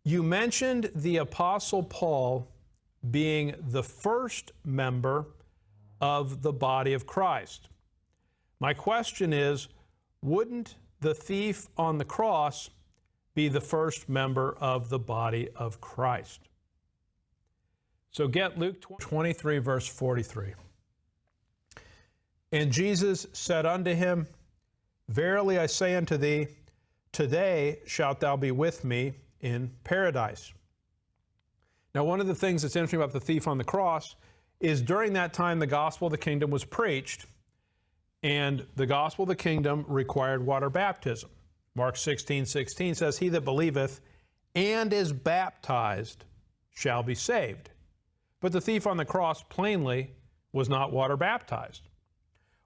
You mentioned the Apostle Paul being the first member of the body of Christ. My question is, wouldn't the thief on the cross be the first member of the body of Christ? So get Luke 23, verse 43. And Jesus said unto him, Verily I say unto thee, today shalt thou be with me in paradise. Now, one of the things that's interesting about the thief on the cross is during that time the gospel of the kingdom was preached, and the gospel of the kingdom required water baptism. Mark 16:16 says, He that believeth and is baptized shall be saved. But the thief on the cross plainly was not water baptized.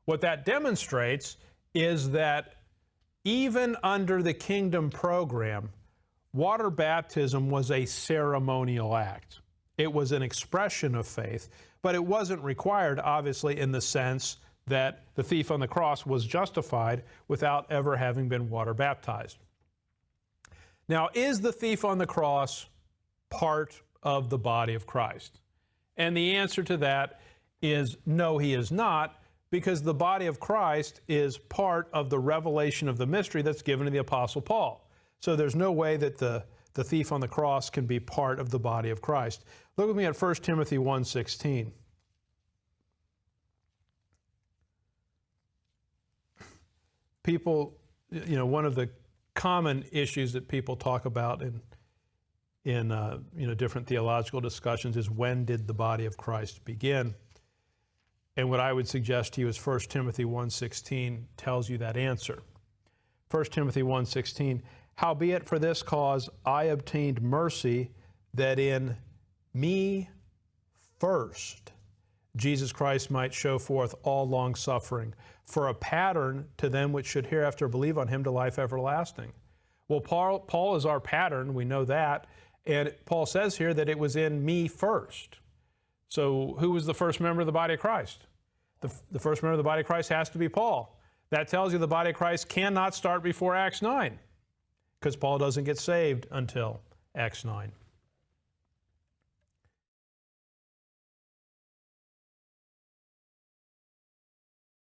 What that demonstrates is that even under the kingdom program, water baptism was a ceremonial act. It was an expression of faith, but it wasn't required, obviously, in the sense that the thief on the cross was justified without ever having been water baptized. Now, is the thief on the cross part of the body of Christ? And the answer to that is no, he is not, because the body of Christ is part of the revelation of the mystery that's given to the Apostle Paul. So there's no way that the thief on the cross can be part of the body of Christ. Look with me at 1 Timothy 1:16. People, one of the common issues that people talk about in different theological discussions is, when did the body of Christ begin? And what I would suggest to you is 1 Timothy 1:16 tells you that answer. 1 Timothy 1:16, Howbeit for this cause I obtained mercy, that in me first Jesus Christ might show forth all long suffering, for a pattern to them which should hereafter believe on him to life everlasting. Well, Paul is our pattern, we know that, and Paul says here that it was in me first. So who was the first member of the body of Christ? The first member of the body of Christ has to be Paul. That tells you the body of Christ cannot start before Acts 9, because Paul doesn't get saved until Acts 9.